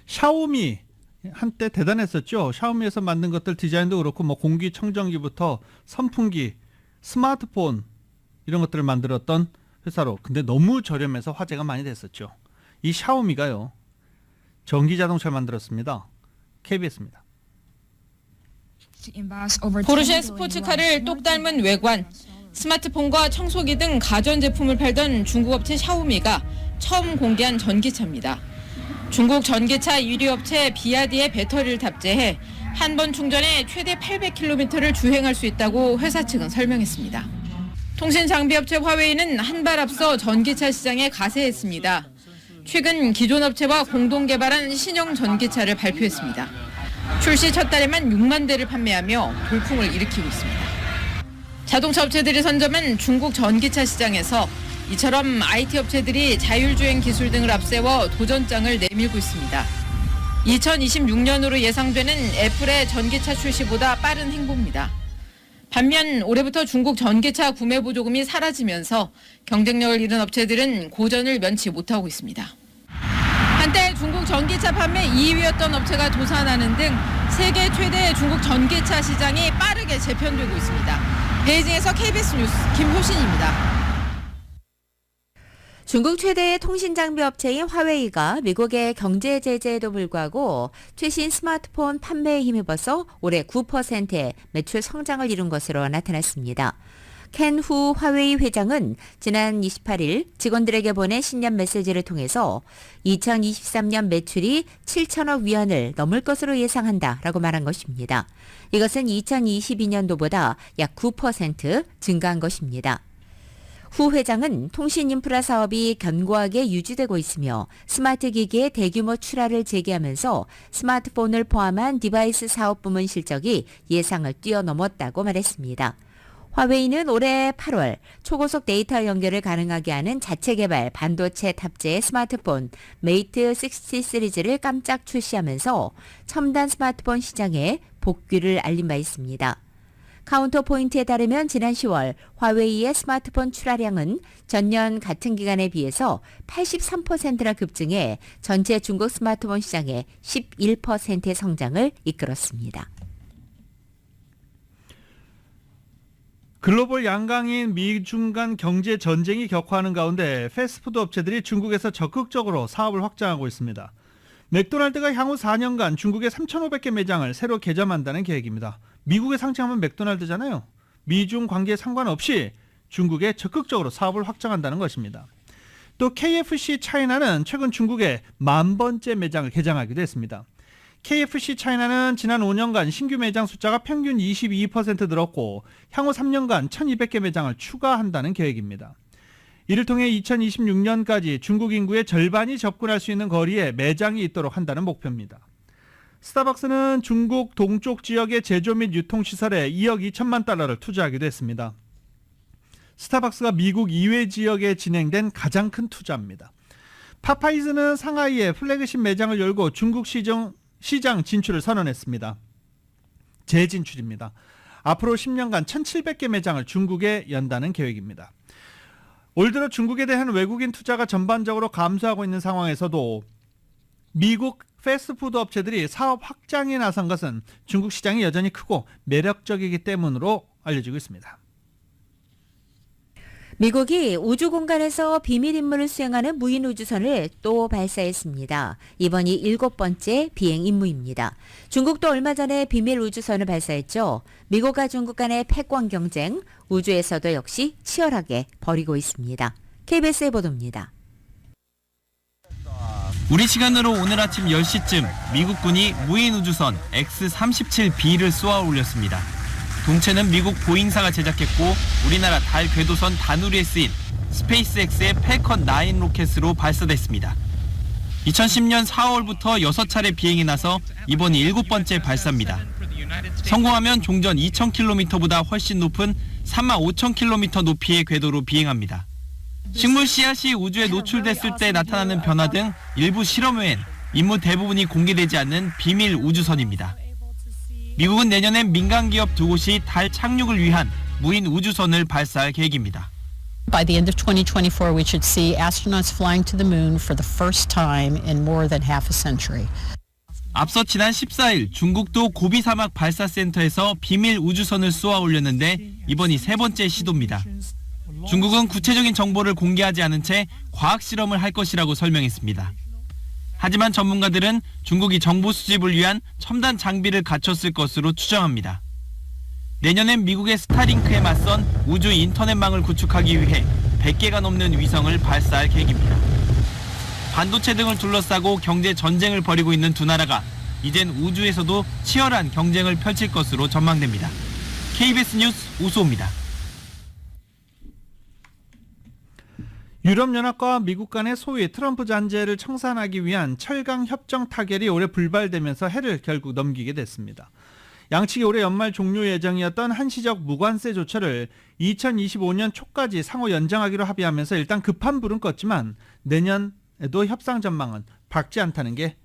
샤오미 한때 대단했었죠. 샤오미에서 만든 것들 디자인도 그렇고 공기청정기부터 선풍기, 스마트폰 이런 것들을 만들었던 회사로 근데 너무 저렴해서 화제가 많이 됐었죠. 이 샤오미가요. 전기자동차를 만들었습니다. KBS입니다. 포르쉐 스포츠카를 똑 닮은 외관, 스마트폰과 청소기 등 가전제품을 팔던 중국 업체 샤오미가 처음 공개한 전기차입니다. 중국 전기차 1위 업체 비아디의 배터리를 탑재해 한 번 충전에 최대 800km를 주행할 수 있다고 회사 측은 설명했습니다. 통신 장비 업체 화웨이는 한 발 앞서 전기차 시장에 가세했습니다. 최근 기존 업체와 공동 개발한 신형 전기차를 발표했습니다. 출시 첫 달에만 6만 대를 판매하며 돌풍을 일으키고 있습니다. 자동차 업체들이 선점한 중국 전기차 시장에서 이처럼 IT 업체들이 자율주행 기술 등을 앞세워 도전장을 내밀고 있습니다. 2026년으로 예상되는 애플의 전기차 출시보다 빠른 행보입니다. 반면 올해부터 중국 전기차 구매 보조금이 사라지면서 경쟁력을 잃은 업체들은 고전을 면치 못하고 있습니다. 한때 중국 전기차 판매 2위였던 업체가 도산하는 등 세계 최대 중국 전기차 시장이 빠르게 재편되고 있습니다. 베이징에서 KBS 뉴스 김효신입니다. 중국 최대의 통신장비 업체인 화웨이가 미국의 경제 제재에도 불구하고 최신 스마트폰 판매에 힘입어서 올해 9%의 매출 성장을 이룬 것으로 나타났습니다. 켄 후 화웨이 회장은 지난 28일 직원들에게 보낸 신년 메시지를 통해서 2023년 매출이 7천억 위안을 넘을 것으로 예상한다라고 말한 것입니다. 이것은 2022년도보다 약 9% 증가한 것입니다. 후 회장은 통신 인프라 사업이 견고하게 유지되고 있으며 스마트 기기의 대규모 출하를 재개하면서 스마트폰을 포함한 디바이스 사업 부문 실적이 예상을 뛰어넘었다고 말했습니다. 화웨이는 올해 8월 초고속 데이터 연결을 가능하게 하는 자체 개발 반도체 탑재의 스마트폰 메이트 60 시리즈를 깜짝 출시하면서 첨단 스마트폰 시장에 복귀를 알린 바 있습니다. 카운터 포인트에 따르면 지난 10월 화웨이의 스마트폰 출하량은 전년 같은 기간에 비해서 83%나 급증해 전체 중국 스마트폰 시장의 11%의 성장을 이끌었습니다. 글로벌 양강인 미중 간 경제 전쟁이 격화하는 가운데 패스트푸드 업체들이 중국에서 적극적으로 사업을 확장하고 있습니다. 맥도날드가 향후 4년간 중국의 3,500개 매장을 새로 개점한다는 계획입니다. 미국에 상장하면 맥도날드잖아요. 미중 관계에 상관없이 중국에 적극적으로 사업을 확장한다는 것입니다. 또 KFC 차이나는 최근 중국에 10,000번째 매장을 개장하기도 했습니다. KFC 차이나는 지난 5년간 신규 매장 숫자가 평균 22% 늘었고 향후 3년간 1,200개 매장을 추가한다는 계획입니다. 이를 통해 2026년까지 중국 인구의 절반이 접근할 수 있는 거리에 매장이 있도록 한다는 목표입니다. 스타벅스는 중국 동쪽 지역의 제조 및 유통시설에 2억 2천만 달러를 투자하기도 했습니다. 스타벅스가 미국 이외 지역에 진행된 가장 큰 투자입니다. 파파이즈는 상하이에 플래그십 매장을 열고 중국 시장 진출을 선언했습니다. 재진출입니다. 앞으로 10년간 1,700개 매장을 중국에 연다는 계획입니다. 올 들어 중국에 대한 외국인 투자가 전반적으로 감소하고 있는 상황에서도 미국 패스트푸드 업체들이 사업 확장에 나선 것은 중국 시장이 여전히 크고 매력적이기 때문으로 알려지고 있습니다. 미국이 우주 공간에서 비밀 임무를 수행하는 무인 우주선을 또 발사했습니다. 이번이 7번째 비행 임무입니다. 중국도 얼마 전에 비밀 우주선을 발사했죠. 미국과 중국 간의 패권 경쟁, 우주에서도 역시 치열하게 벌이고 있습니다. KBS의 보도입니다. 우리 시간으로 오늘 아침 10시쯤 미국군이 무인 우주선 X-37B를 쏘아 올렸습니다. 동체는 미국 보잉사가 제작했고 우리나라 달 궤도선 다누리에 쓰인 스페이스X의 팰컨 9 로켓으로 발사됐습니다. 2010년 4월부터 6차례 비행에 나서 이번이 7번째 발사입니다. 성공하면 종전 2,000km보다 훨씬 높은 35,000km 높이의 궤도로 비행합니다. 식물 씨앗이 우주에 노출됐을 때 나타나는 변화 등 일부 실험 외엔 임무 대부분이 공개되지 않는 비밀 우주선입니다. 미국은 내년엔 민간 기업 2곳이 달 착륙을 위한 무인 우주선을 발사할 계획입니다. By the end of 2024, we should see astronauts flying to the moon for the first time in more than half a century. 앞서 지난 14일 중국도 고비 사막 발사센터에서 비밀 우주선을 쏘아 올렸는데 이번이 3번째 시도입니다. 중국은 구체적인 정보를 공개하지 않은 채 과학 실험을 할 것이라고 설명했습니다. 하지만 전문가들은 중국이 정보 수집을 위한 첨단 장비를 갖췄을 것으로 추정합니다. 내년엔 미국의 스타링크에 맞선 우주 인터넷망을 구축하기 위해 100개가 넘는 위성을 발사할 계획입니다. 반도체 등을 둘러싸고 경제 전쟁을 벌이고 있는 두 나라가 이젠 우주에서도 치열한 경쟁을 펼칠 것으로 전망됩니다. KBS 뉴스 우수호입니다. 유럽연합과 미국 간의 소위 트럼프 잔재를 청산하기 위한 철강 협정 타결이 올해 불발되면서 해를 결국 넘기게 됐습니다. 양측이 올해 연말 종료 예정이었던 한시적 무관세 조처를 2025년 초까지 상호 연장하기로 합의하면서 일단 급한 불은 껐지만 내년에도 협상 전망은 밝지 않다는 게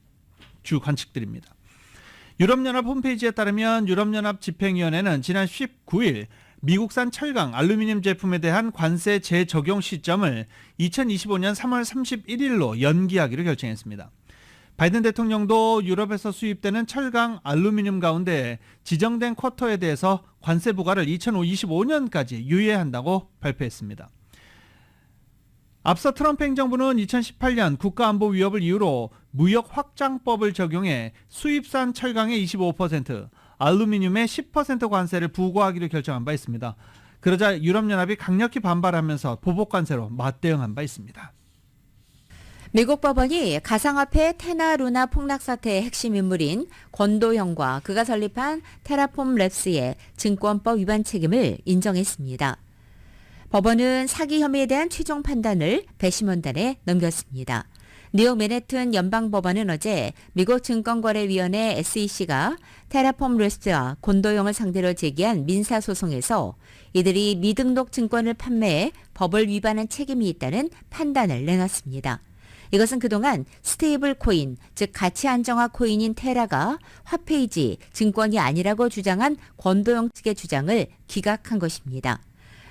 주 관측들입니다. 유럽연합 홈페이지에 따르면 유럽연합 집행위원회는 지난 19일 미국산 철강, 알루미늄 제품에 대한 관세 재적용 시점을 2025년 3월 31일로 연기하기로 결정했습니다. 바이든 대통령도 유럽에서 수입되는 철강, 알루미늄 가운데 지정된 쿼터에 대해서 관세 부과를 2025년까지 유예한다고 발표했습니다. 앞서 트럼프 행정부는 2018년 국가안보 위협을 이유로 무역 확장법을 적용해 수입산 철강의 25%, 알루미늄의 10% 관세를 부과하기로 결정한 바 있습니다. 그러자 유럽연합이 강력히 반발하면서 보복 관세로 맞대응한 바 있습니다. 미국 법원이 가상화폐 테나 루나 폭락 사태의 핵심 인물인 권도형과 그가 설립한 테라폼 랩스의 증권법 위반 책임을 인정했습니다. 법원은 사기 혐의에 대한 최종 판단을 배심원단에 넘겼습니다. 뉴욕 맨해튼 연방법원은 어제 미국 증권거래위원회 SEC가 테라폼 랩스와 권도형을 상대로 제기한 민사소송에서 이들이 미등록 증권을 판매해 법을 위반한 책임이 있다는 판단을 내놨습니다. 이것은 그동안 스테이블 코인, 즉 가치 안정화 코인인 테라가 화폐이지 증권이 아니라고 주장한 권도영 측의 주장을 기각한 것입니다.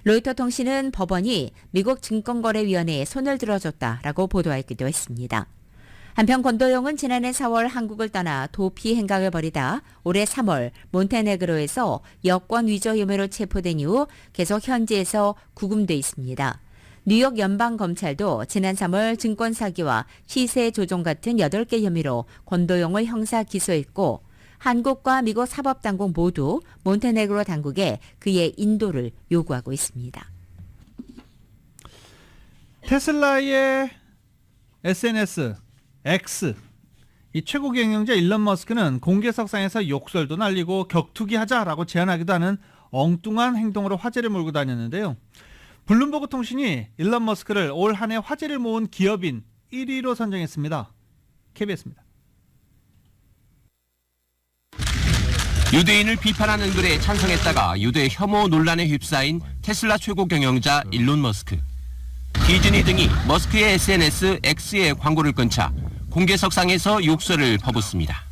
로이터 통신은 법원이 미국 증권거래위원회에 손을 들어줬다라고 보도하기도 했습니다. 한편 권도영은 지난해 4월 한국을 떠나 도피 행각을 벌이다 올해 3월 몬테네그로에서 여권 위조 혐의로 체포된 이후 계속 현지에서 구금돼 있습니다. 뉴욕 연방검찰도 지난 3월 증권 사기와 시세 조종 같은 8개 혐의로 권도영을 형사 기소했고 한국과 미국 사법당국 모두 몬테네그로 당국에 그의 인도를 요구하고 있습니다. 테슬라의 SNS X, 이 최고 경영자 일론 머스크는 공개석상에서 욕설도 날리고 격투기하자라고 제안하기도 하는 엉뚱한 행동으로 화제를 몰고 다녔는데요. 블룸버그 통신이 일론 머스크를 올 한 해 화제를 모은 기업인 1위로 선정했습니다. KBS입니다. 유대인을 비판하는 글에 찬성했다가 유대 혐오 논란에 휩싸인 테슬라 최고 경영자 일론 머스크. 디즈니 등이 머스크의 SNS X에 광고를 끊자 공개석상에서 욕설을 퍼붓습니다.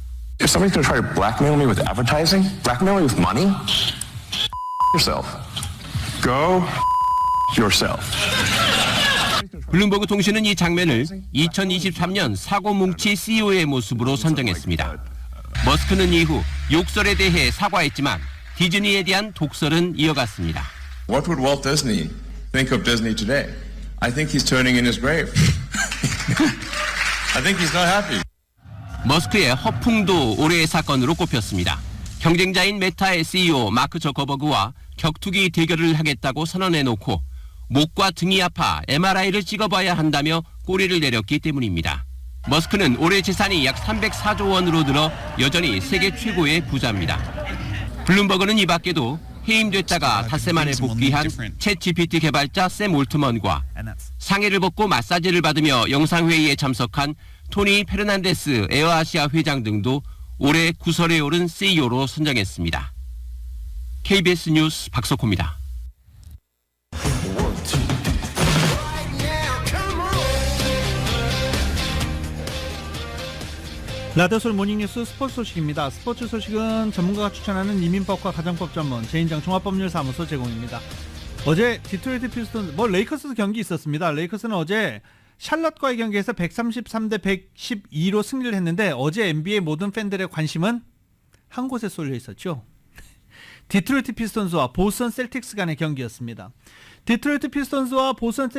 If somebody's going to try to blackmail me with advertising, blackmail me with money, yourself. Go yourself. 블룸버그 통신은 이 장면을 2023년 사고뭉치 CEO의 모습으로 선정했습니다. 머스크는 이후 욕설에 대해 사과했지만 디즈니에 대한 독설은 이어갔습니다. What would Walt Disney think of Disney today? I think he's turning in his grave. I think he's not happy. 머스크의 허풍도 올해의 사건으로 꼽혔습니다. 경쟁자인 메타의 CEO 마크 저커버그와 격투기 대결을 하겠다고 선언해놓고 목과 등이 아파 MRI를 찍어봐야 한다며 꼬리를 내렸기 때문입니다. 머스크는 올해 재산이 약 304조 원으로 늘어 여전히 세계 최고의 부자입니다. 블룸버그는 이 밖에도 해임됐다가 닷새 만에 복귀한 챗 GPT 개발자 샘 올트먼과 상해를 벗고 마사지를 받으며 영상회의에 참석한 토니 페르난데스 에어아시아 회장 등도 올해 구설에 오른 CEO로 선정했습니다. KBS 뉴스 박석호입니다. 라디오솔 모닝뉴스 스포츠 소식입니다. 스포츠 소식은 전문가가 추천하는 이민법과 가정법 전문 제인장 종합법률사무소 제공입니다. 어제 디트로이트 피스톤 레이커스 경기 있었습니다. 레이커스는 어제 샬럿과의 경기에서 133대 112로 승리를 했는데 어제 NBA 모든 팬들의 관심은 한 곳에 쏠려 있었죠. 디트로이트 피스톤스와 보스턴 셀틱스 간의 경기였습니다. 디트로이트 피스톤스와 보스턴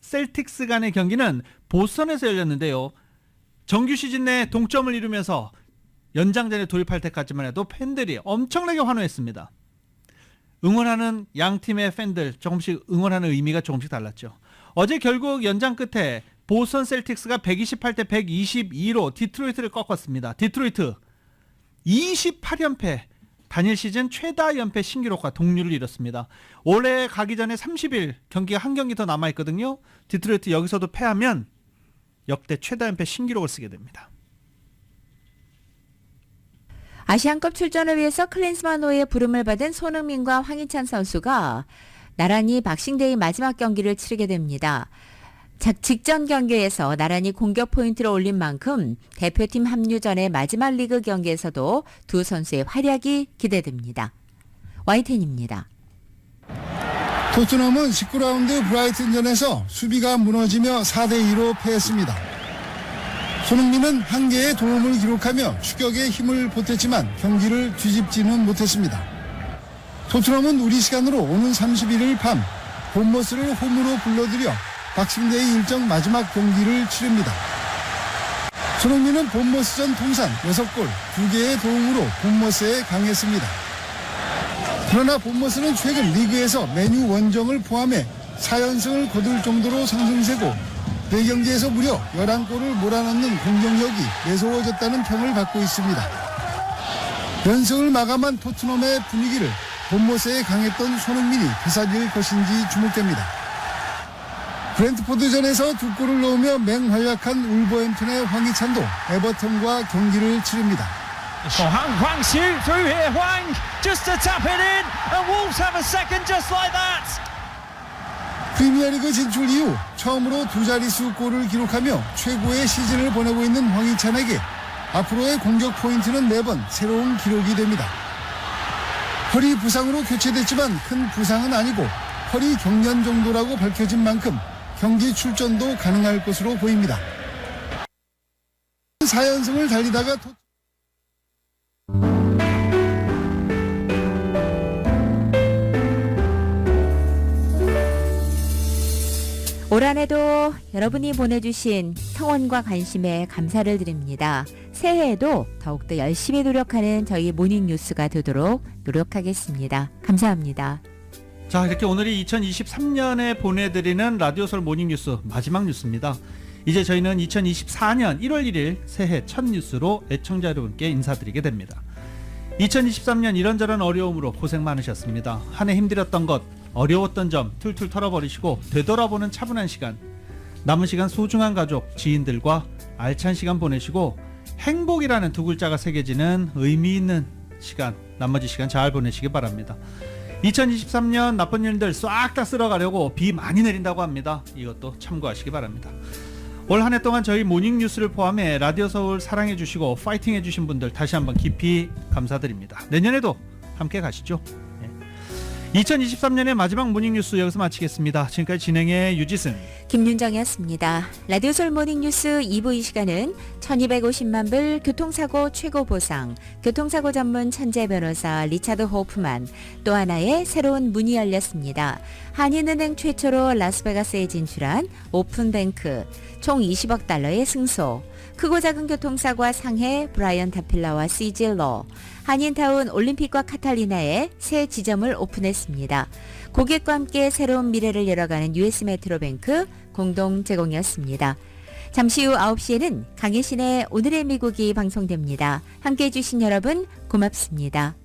셀틱스 간의 경기는 보스턴에서 열렸는데요. 정규 시즌 내 동점을 이루면서 연장전에 돌입할 때까지만 해도 팬들이 엄청나게 환호했습니다. 응원하는 양 팀의 팬들 조금씩 응원하는 의미가 조금씩 달랐죠. 어제 결국 연장 끝에 보스턴 셀틱스가 128대 122로 디트로이트를 꺾었습니다. 디트로이트 28연패, 단일 시즌 최다 연패 신기록과 동률을 이뤘습니다. 올해 가기 전에 30일 경기가 한 경기 더 남아있거든요. 디트로이트 여기서도 패하면 역대 최다 연패 신기록을 쓰게 됩니다. 아시안컵 출전을 위해서 클린스만호의 부름을 받은 손흥민과 황희찬 선수가 나란히 박싱데이 마지막 경기를 치르게 됩니다. 직전 경기에서 나란히 공격 포인트를 올린 만큼 대표팀 합류 전의 마지막 리그 경기에서도 두 선수의 활약이 기대됩니다. YTN입니다. 토트넘은 19라운드 브라이튼전에서 수비가 무너지며 4대2로 패했습니다. 손흥민은 한 개의 도움을 기록하며 추격에 힘을 보탰지만 경기를 뒤집지는 못했습니다. 토트넘은 우리 시간으로 오는 31일 밤 본머스를 홈으로 불러들여 박싱데이 일정 마지막 경기를 치릅니다. 손흥민은 본머스전 통산 6골, 2개의 도움으로 본머스에 강했습니다. 그러나 본머스는 최근 리그에서 메뉴 원정을 포함해 4연승을 거둘 정도로 상승세고 4경기에서 무려 11골을 몰아넣는 공격력이 매서워졌다는 평을 받고 있습니다. 연승을 마감한 토트넘의 분위기를 본머스에 강했던 손흥민이 되살릴 것인지 주목됩니다. 브랜트포드전에서 2골을 넣으며 맹활약한 울버햄튼의 황희찬도 에버턴과 경기를 치릅니다. Hwang Hsu through here. Hwang just to tap it in, and Wolves have a second just like that. 프리미어리그 진출 이후 처음으로 두 자릿수 골을 기록하며 최고의 시즌을 보내고 있는 황희찬에게 앞으로의 공격 포인트는 매번 새로운 기록이 됩니다. 허리 부상으로 교체됐지만 큰 부상은 아니고 허리 경련 정도라고 밝혀진 만큼 경기 출전도 가능할 것으로 보입니다. 4연승을 달리다가 올 한해도 여러분이 보내주신 성원과 관심에 감사를 드립니다. 새해에도 더욱더 열심히 노력하는 저희 모닝뉴스가 되도록 노력하겠습니다. 감사합니다. 자, 이렇게 오늘이 2023년에 보내드리는 라디오솔 모닝뉴스 마지막 뉴스입니다. 이제 저희는 2024년 1월 1일 새해 첫 뉴스로 애청자 여러분께 인사드리게 됩니다. 2023년 이런저런 어려움으로 고생 많으셨습니다. 한 해 힘들었던 것, 어려웠던 점 툴툴 털어버리시고 되돌아보는 차분한 시간, 남은 시간 소중한 가족, 지인들과 알찬 시간 보내시고 행복이라는 두 글자가 새겨지는 의미 있는 시간, 나머지 시간 잘 보내시기 바랍니다. 2023년 나쁜 일들 싹 다 쓸어가려고 비 많이 내린다고 합니다. 이것도 참고하시기 바랍니다. 올 한 해 동안 저희 모닝뉴스를 포함해 라디오 서울 사랑해주시고 파이팅 해주신 분들 다시 한번 깊이 감사드립니다. 내년에도 함께 가시죠. 2023년의 마지막 모닝뉴스 여기서 마치겠습니다. 지금까지 진행의 유지승, 김윤정이었습니다. 라디오 솔 모닝뉴스 2부 이 시간은 1250만 불 교통사고 최고 보상, 교통사고 전문 천재 변호사 리차드 호프만, 또 하나의 새로운 문이 열렸습니다. 한인은행 최초로 라스베가스에 진출한 오픈뱅크, 총 20억 달러의 승소, 크고 작은 교통사고와 상해 브라이언 다필라와 시질러, 한인타운 올림픽과 카탈리나에 새 지점을 오픈했습니다. 고객과 함께 새로운 미래를 열어가는 US 메트로뱅크 공동 제공이었습니다. 잠시 후 9시에는 강혜신의 오늘의 미국이 방송됩니다. 함께해 주신 여러분 고맙습니다.